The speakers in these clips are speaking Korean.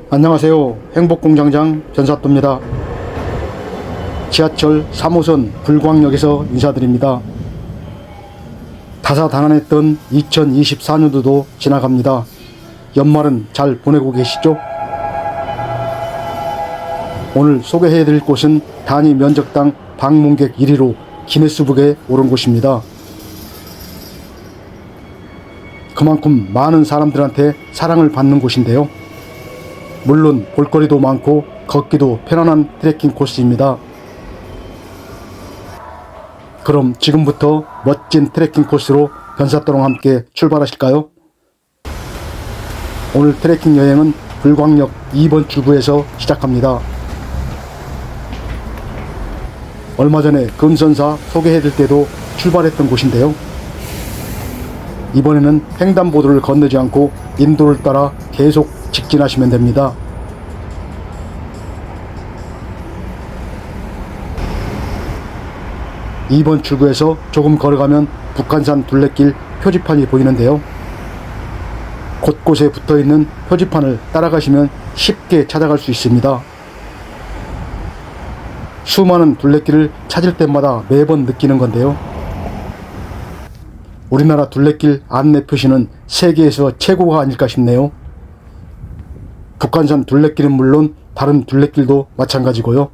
안녕하세요. 행복공장장 변사또입니다. 지하철 3호선 불광역에서 인사드립니다. 다사다난했던 2024년도도 지나갑니다. 연말은 잘 보내고 계시죠? 오늘 소개해드릴 곳은 단위 면적당 방문객 1위로 기네스북에 오른 곳입니다. 그만큼 많은 사람들한테 사랑을 받는 곳인데요. 물론 볼거리도 많고 걷기도 편안한 트레킹 코스입니다. 그럼 지금부터 멋진 트레킹 코스로 변사또랑 함께 출발하실까요? 오늘 트레킹 여행은 불광역 2번 출구에서 시작합니다. 얼마 전에 금선사 소개해드릴 때도 출발했던 곳인데요. 이번에는 횡단보도를 건너지 않고 인도를 따라 계속 직진하시면 됩니다. 이번 출구에서 조금 걸어가면 북한산 둘레길 표지판이 보이는데요. 곳곳에 붙어있는 표지판을 따라가시면 쉽게 찾아갈 수 있습니다. 수많은 둘레길을 찾을 때마다 매번 느끼는 건데요. 우리나라 둘레길 안내 표시는 세계에서 최고가 아닐까 싶네요. 북한산 둘레길은 물론 다른 둘레길도 마찬가지고요.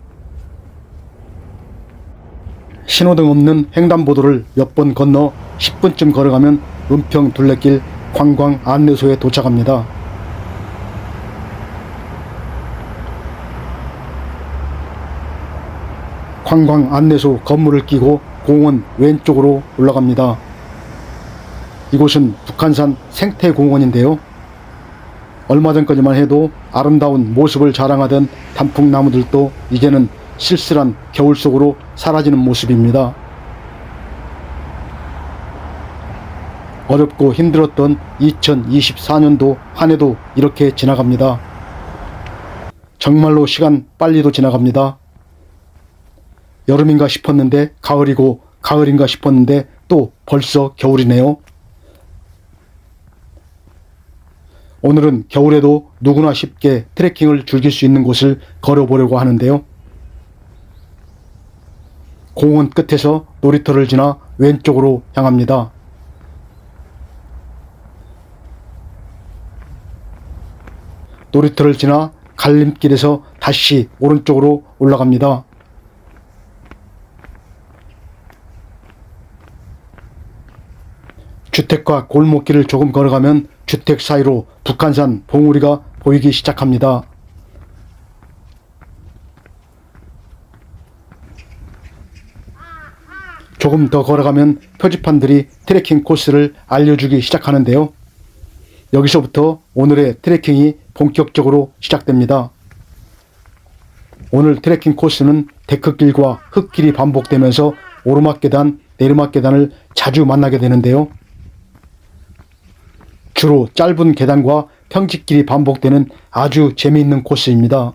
신호등 없는 횡단보도를 몇 번 건너 10분쯤 걸어가면 은평 둘레길 관광 안내소에 도착합니다. 관광 안내소 건물을 끼고 공원 왼쪽으로 올라갑니다. 이곳은 북한산 생태공원인데요. 얼마 전까지만 해도 아름다운 모습을 자랑하던 단풍나무들도 이제는 쓸쓸한 겨울 속으로 사라지는 모습입니다. 어렵고 힘들었던 2024년도 한 해도 이렇게 지나갑니다. 정말로 시간 빨리도 지나갑니다. 여름인가 싶었는데 가을이고 가을인가 싶었는데 또 벌써 겨울이네요. 오늘은 겨울에도 누구나 쉽게 트레킹을 즐길 수 있는 곳을 걸어보려고 하는데요. 공원 끝에서 놀이터를 지나 왼쪽으로 향합니다. 놀이터를 지나 갈림길에서 다시 오른쪽으로 올라갑니다. 주택과 골목길을 조금 걸어가면 주택 사이로 북한산 봉우리가 보이기 시작합니다. 조금 더 걸어가면 표지판들이 트레킹 코스를 알려주기 시작하는데요. 여기서부터 오늘의 트레킹이 본격적으로 시작됩니다. 오늘 트레킹 코스는 데크길과 흙길이 반복되면서 오르막 계단, 내리막 계단을 자주 만나게 되는데요. 주로 짧은 계단과 평지길이 반복되는 아주 재미있는 코스입니다.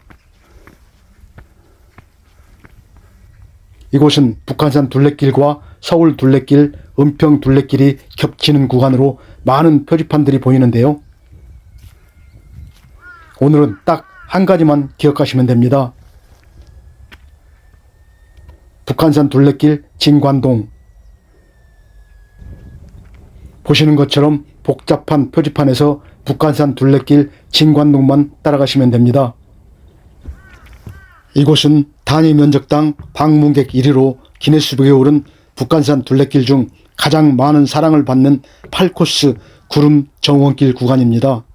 이곳은 북한산 둘레길과 서울 둘레길, 은평 둘레길이 겹치는 구간으로 많은 표지판들이 보이는데요. 오늘은 딱 한 가지만 기억하시면 됩니다. 북한산 둘레길 진관동. 보시는 것처럼 복잡한 표지판에서 북한산 둘레길 진관동만 따라가시면 됩니다. 이곳은 단위 면적당 방문객 1위로 기네스북에 오른 북한산 둘레길 중 가장 많은 사랑을 받는 8코스 구름 정원길 구간입니다.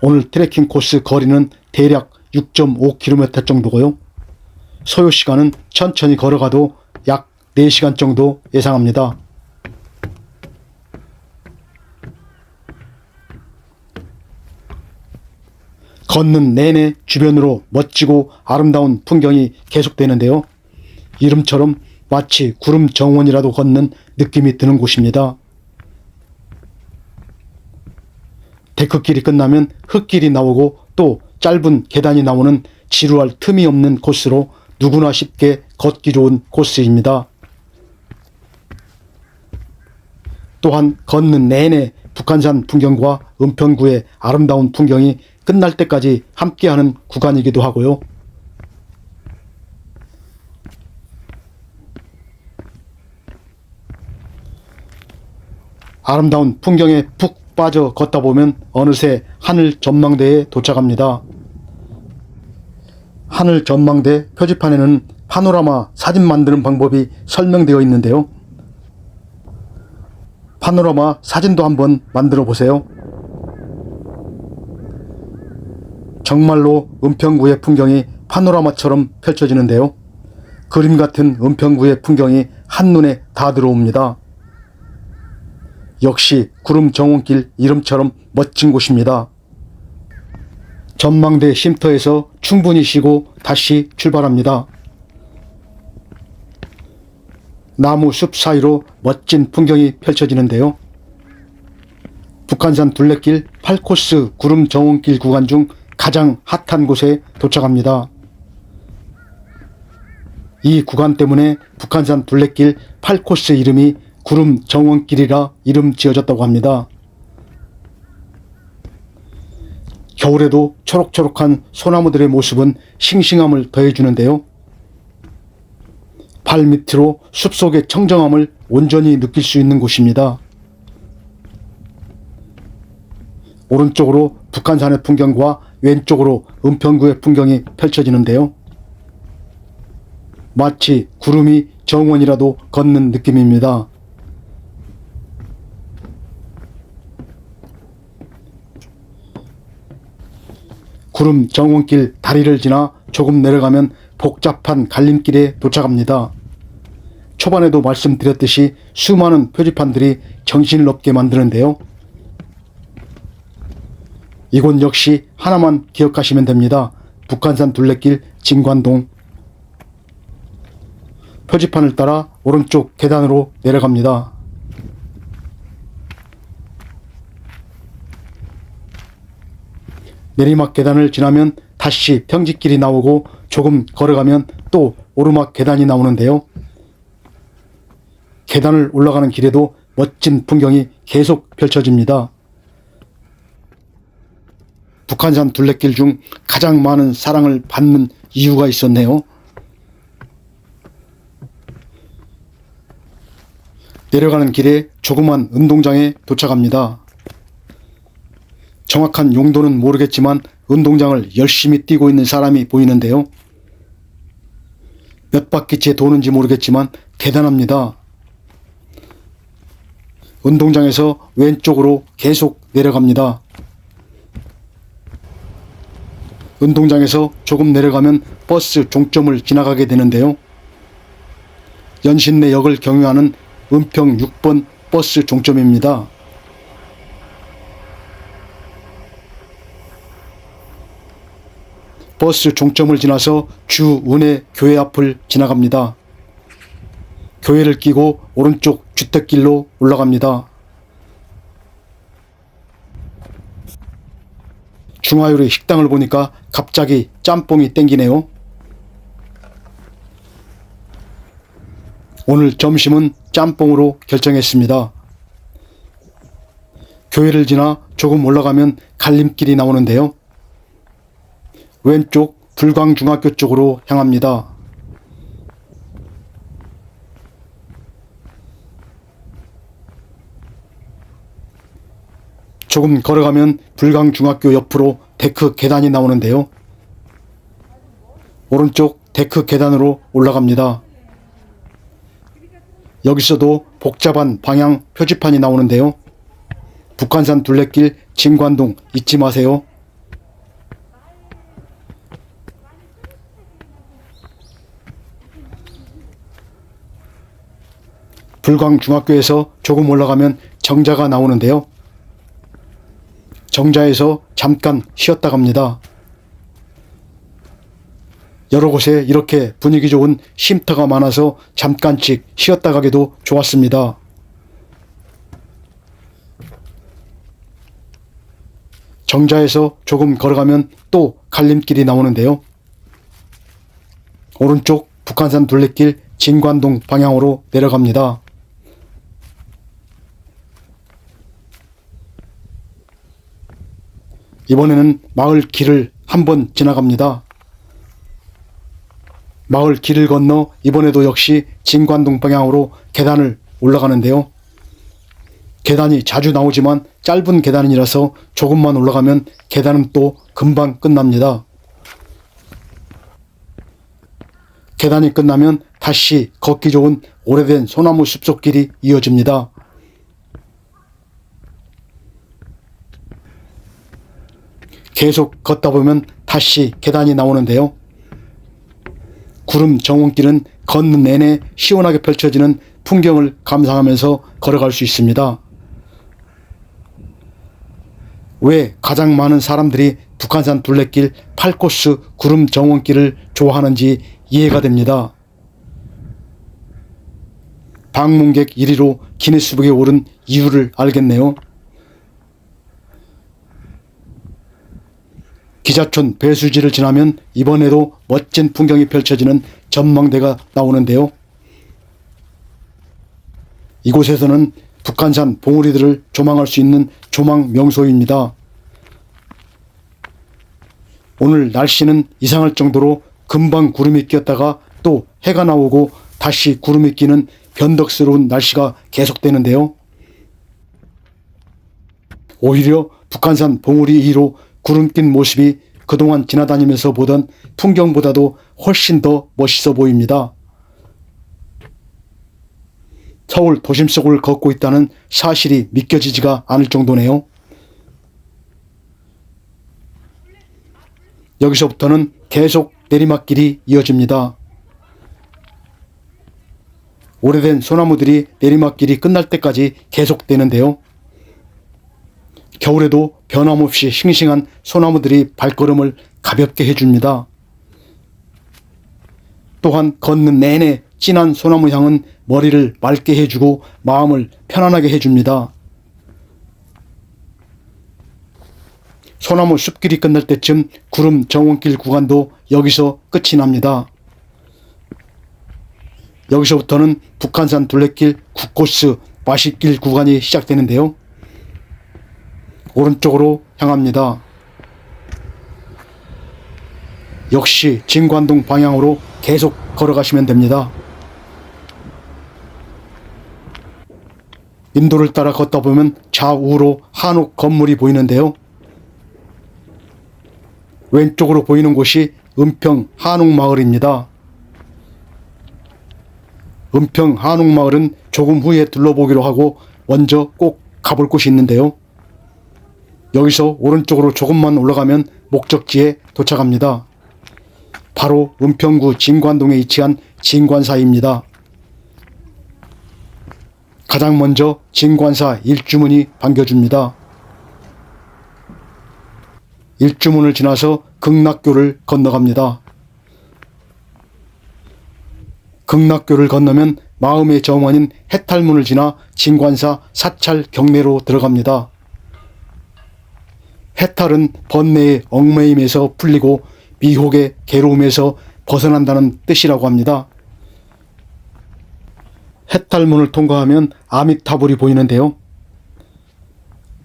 오늘 트레킹 코스 거리는 대략 6.5km 정도고요. 소요 시간은 천천히 걸어가도 약 4시간 정도 예상합니다. 걷는 내내 주변으로 멋지고 아름다운 풍경이 계속되는데요. 이름처럼 마치 구름 정원이라도 걷는 느낌이 드는 곳입니다. 데크길이 끝나면 흙길이 나오고 또 짧은 계단이 나오는 지루할 틈이 없는 코스로 누구나 쉽게 걷기 좋은 코스입니다. 또한 걷는 내내 북한산 풍경과 은평구의 아름다운 풍경이 끝날 때까지 함께하는 구간이기도 하고요. 아름다운 풍경에 푹 빠져 걷다 보면 어느새 하늘 전망대에 도착합니다. 하늘 전망대 표지판에는 파노라마 사진 만드는 방법이 설명되어 있는데요. 파노라마 사진도 한번 만들어 보세요. 정말로 은평구의 풍경이 파노라마처럼 펼쳐지는데요. 그림 같은 은평구의 풍경이 한눈에 다 들어옵니다. 역시 구름 정원길 이름처럼 멋진 곳입니다. 전망대 쉼터에서 충분히 쉬고 다시 출발합니다. 나무 숲 사이로 멋진 풍경이 펼쳐지는데요. 북한산 둘레길 8코스 구름 정원길 구간 중 가장 핫한 곳에 도착합니다. 이 구간 때문에 북한산 둘레길 8코스 이름이 구름 정원길이라 이름 지어졌다고 합니다. 겨울에도 초록초록한 소나무들의 모습은 싱싱함을 더해주는데요. 발밑으로 숲속의 청정함을 온전히 느낄 수 있는 곳입니다. 오른쪽으로 북한산의 풍경과 왼쪽으로 은평구의 풍경이 펼쳐지는데요. 마치 구름이 정원이라도 걷는 느낌입니다. 구름 정원길 다리를 지나 조금 내려가면 복잡한 갈림길에 도착합니다. 초반에도 말씀드렸듯이 수많은 표지판들이 정신을 없게 만드는데요. 이곳 역시 하나만 기억하시면 됩니다. 북한산 둘레길 진관동. 표지판을 따라 오른쪽 계단으로 내려갑니다. 내리막 계단을 지나면 다시 평지길이 나오고 조금 걸어가면 또 오르막 계단이 나오는데요. 계단을 올라가는 길에도 멋진 풍경이 계속 펼쳐집니다. 북한산 둘레길 중 가장 많은 사랑을 받는 이유가 있었네요. 내려가는 길에 조그만 운동장에 도착합니다. 정확한 용도는 모르겠지만 운동장을 열심히 뛰고 있는 사람이 보이는데요. 몇 바퀴째 도는지 모르겠지만 대단합니다. 운동장에서 왼쪽으로 계속 내려갑니다. 운동장에서 조금 내려가면 버스 종점을 지나가게 되는데요. 연신내역을 경유하는 은평 6번 버스 종점입니다. 버스 종점을 지나서 주은혜 교회 앞을 지나갑니다. 교회를 끼고 오른쪽 주택길로 올라갑니다. 중화요리 식당을 보니까 갑자기 짬뽕이 땡기네요. 오늘 점심은 짬뽕으로 결정했습니다. 교회를 지나 조금 올라가면 갈림길이 나오는데요. 왼쪽 불광중학교 쪽으로 향합니다. 조금 걸어가면 불광중학교 옆으로 데크 계단이 나오는데요. 오른쪽 데크 계단으로 올라갑니다. 여기서도 복잡한 방향 표지판이 나오는데요. 북한산 둘레길 진관동 잊지 마세요. 불광중학교에서 조금 올라가면 정자가 나오는데요. 정자에서 잠깐 쉬었다 갑니다. 여러 곳에 이렇게 분위기 좋은 쉼터가 많아서 잠깐씩 쉬었다 가기도 좋았습니다. 정자에서 조금 걸어가면 또 갈림길이 나오는데요. 오른쪽 북한산 둘레길 진관동 방향으로 내려갑니다. 이번에는 마을 길을 한번 지나갑니다. 마을 길을 건너 이번에도 역시 진관동 방향으로 계단을 올라가는데요. 계단이 자주 나오지만 짧은 계단이라서 조금만 올라가면 계단은 또 금방 끝납니다. 계단이 끝나면 다시 걷기 좋은 오래된 소나무 숲속길이 이어집니다. 계속 걷다 보면 다시 계단이 나오는데요. 구름 정원길은 걷는 내내 시원하게 펼쳐지는 풍경을 감상하면서 걸어갈 수 있습니다. 왜 가장 많은 사람들이 북한산 둘레길 8코스 구름 정원길을 좋아하는지 이해가 됩니다. 방문객 1위로 기네스북에 오른 이유를 알겠네요. 기자촌 배수지를 지나면 이번에도 멋진 풍경이 펼쳐지는 전망대가 나오는데요. 이곳에서는 북한산 봉우리들을 조망할 수 있는 조망 명소입니다. 오늘 날씨는 이상할 정도로 금방 구름이 꼈다가 또 해가 나오고 다시 구름이 끼는 변덕스러운 날씨가 계속되는데요. 오히려 북한산 봉우리 위로 구름 낀 모습이 그동안 지나다니면서 보던 풍경보다도 훨씬 더 멋있어 보입니다. 서울 도심 속을 걷고 있다는 사실이 믿겨지지가 않을 정도네요. 여기서부터는 계속 내리막길이 이어집니다. 오래된 소나무들이 내리막길이 끝날 때까지 계속되는데요. 겨울에도 변함없이 싱싱한 소나무들이 발걸음을 가볍게 해줍니다. 또한 걷는 내내 진한 소나무 향은 머리를 맑게 해주고 마음을 편안하게 해줍니다. 소나무 숲길이 끝날 때쯤 구름 정원길 구간도 여기서 끝이 납니다. 여기서부터는 북한산 둘레길 9코스 마실길 구간이 시작되는데요. 오른쪽으로 향합니다. 역시 진관동 방향으로 계속 걸어가시면 됩니다. 인도를 따라 걷다 보면 좌우로 한옥 건물이 보이는데요. 왼쪽으로 보이는 곳이 은평 한옥마을입니다. 은평 한옥마을은 조금 후에 둘러보기로 하고 먼저 꼭 가볼 곳이 있는데요. 여기서 오른쪽으로 조금만 올라가면 목적지에 도착합니다. 바로 은평구 진관동에 위치한 진관사입니다. 가장 먼저 진관사 일주문이 반겨줍니다. 일주문을 지나서 극락교를 건너갑니다. 극락교를 건너면 마음의 정원인 해탈문을 지나 진관사 사찰 경내로 들어갑니다. 해탈은 번뇌의 얽매임에서 풀리고 미혹의 괴로움에서 벗어난다는 뜻이라고 합니다. 해탈문을 통과하면 아미타불이 보이는데요.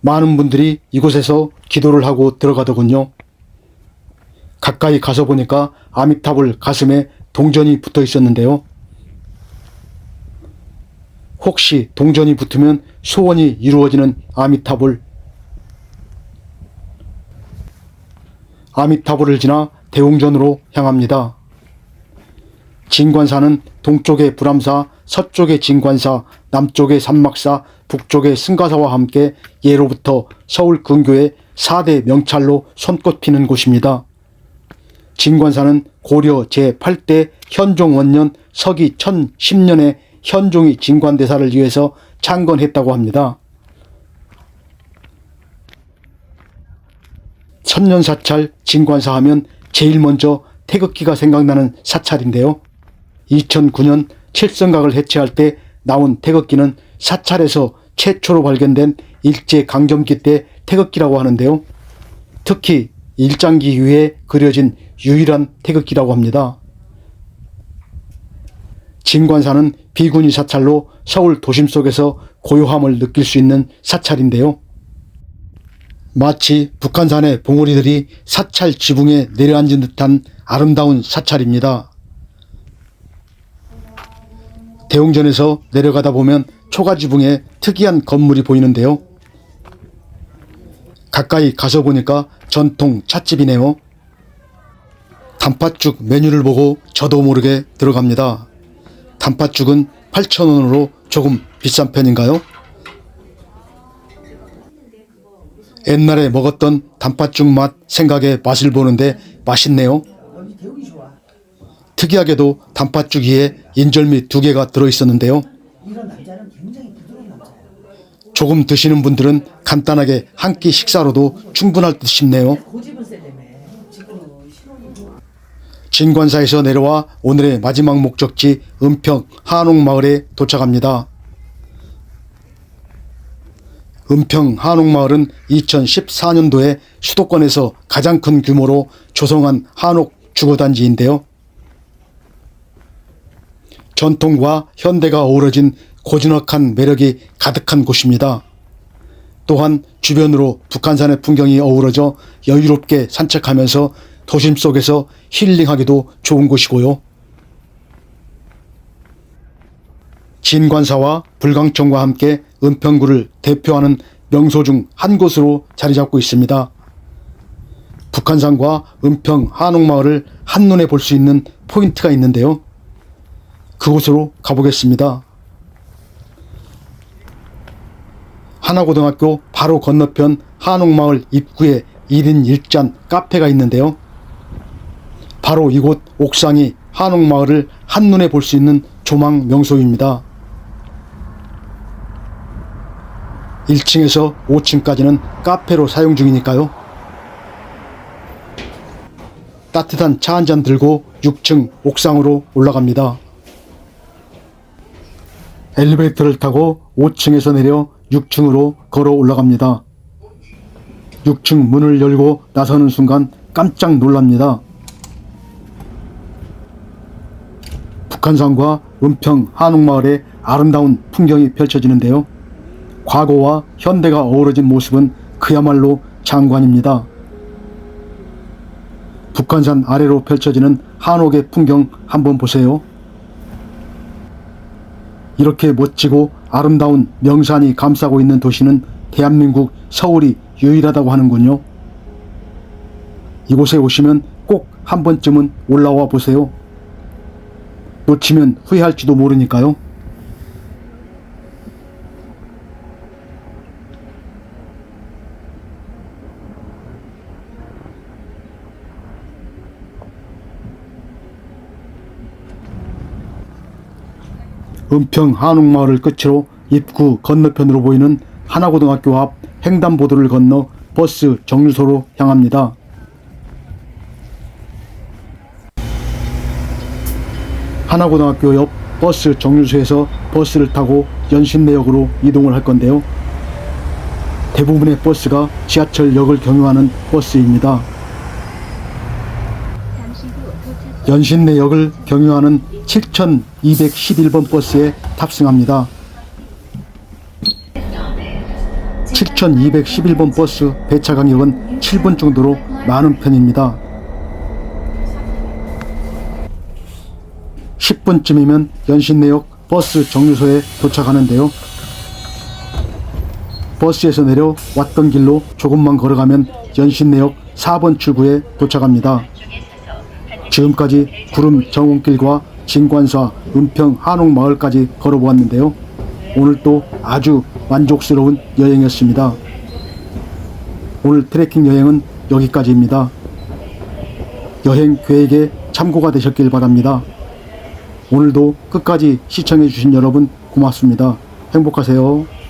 많은 분들이 이곳에서 기도를 하고 들어가더군요. 가까이 가서 보니까 아미타불 가슴에 동전이 붙어 있었는데요. 혹시 동전이 붙으면 소원이 이루어지는 아미타불. 아미타불을 지나 대웅전으로 향합니다. 진관사는 동쪽의 불암사, 서쪽의 진관사, 남쪽의 산막사, 북쪽의 승가사와 함께 예로부터 서울 근교의 4대 명찰로 손꼽히는 곳입니다. 진관사는 고려 제8대 현종 원년 서기 1010년에 현종이 진관대사를 위해서 창건했다고 합니다. 천년사찰 진관사 하면 제일 먼저 태극기가 생각나는 사찰인데요. 2009년 칠성각을 해체할 때 나온 태극기는 사찰에서 최초로 발견된 일제강점기 때 태극기라고 하는데요. 특히 일장기 위에 그려진 유일한 태극기라고 합니다. 진관사는 비구니 사찰로 서울 도심 속에서 고요함을 느낄 수 있는 사찰인데요. 마치 북한산의 봉우리들이 사찰 지붕에 내려앉은 듯한 아름다운 사찰입니다. 대웅전에서 내려가다 보면 초가지붕에 특이한 건물이 보이는데요. 가까이 가서 보니까 전통 찻집이네요. 단팥죽 메뉴를 보고 저도 모르게 들어갑니다. 단팥죽은 8,000원으로 조금 비싼 편인가요? 옛날에 먹었던 단팥죽 맛 생각에 맛을 보는데 맛있네요. 특이하게도 단팥죽 위에 인절미 2개가 들어있었는데요. 조금 드시는 분들은 간단하게 한 끼 식사로도 충분할 듯 싶네요. 진관사에서 내려와 오늘의 마지막 목적지 은평 한옥마을에 도착합니다. 은평 한옥마을은 2014년도에 수도권에서 가장 큰 규모로 조성한 한옥 주거단지인데요. 전통과 현대가 어우러진 고즈넉한 매력이 가득한 곳입니다. 또한 주변으로 북한산의 풍경이 어우러져 여유롭게 산책하면서 도심 속에서 힐링하기도 좋은 곳이고요. 진관사와 불광청과 함께 은평구를 대표하는 명소 중 한 곳으로 자리 잡고 있습니다. 북한산과 은평 한옥마을을 한눈에 볼 수 있는 포인트가 있는데요. 그곳으로 가보겠습니다. 하나고등학교 바로 건너편 한옥마을 입구에 1인 1잔 카페가 있는데요. 바로 이곳 옥상이 한옥마을을 한눈에 볼 수 있는 조망 명소입니다. 1층에서 5층까지는 카페로 사용 중이니까요. 따뜻한 차 한잔 들고 6층 옥상으로 올라갑니다. 엘리베이터를 타고 5층에서 내려 6층으로 걸어 올라갑니다. 6층 문을 열고 나서는 순간 깜짝 놀랍니다. 북한산과 은평 한옥마을의 아름다운 풍경이 펼쳐지는데요. 과거와 현대가 어우러진 모습은 그야말로 장관입니다. 북한산 아래로 펼쳐지는 한옥의 풍경 한번 보세요. 이렇게 멋지고 아름다운 명산이 감싸고 있는 도시는 대한민국 서울이 유일하다고 하는군요. 이곳에 오시면 꼭 한 번쯤은 올라와 보세요. 놓치면 후회할지도 모르니까요. 은평 한옥마을을 끝으로 입구 건너편으로 보이는 하나고등학교 앞 횡단보도를 건너 버스 정류소로 향합니다. 하나고등학교 옆 버스 정류소에서 버스를 타고 연신내역으로 이동을 할 건데요. 대부분의 버스가 지하철역을 경유하는 버스입니다. 연신내역을 경유하는 7211번 버스에 탑승합니다. 7211번 버스 배차 간격은 7분 정도로 많은 편입니다. 10분쯤이면 연신내역 버스 정류소에 도착하는데요. 버스에서 내려 왔던 길로 조금만 걸어가면 연신내역 4번 출구에 도착합니다. 지금까지 구름 정원길과 진관사, 은평 한옥마을까지 걸어보았는데요. 오늘 또 아주 만족스러운 여행이었습니다. 오늘 트레킹 여행은 여기까지입니다. 여행 계획에 참고가 되셨길 바랍니다. 오늘도 끝까지 시청해 주신 여러분 고맙습니다. 행복하세요.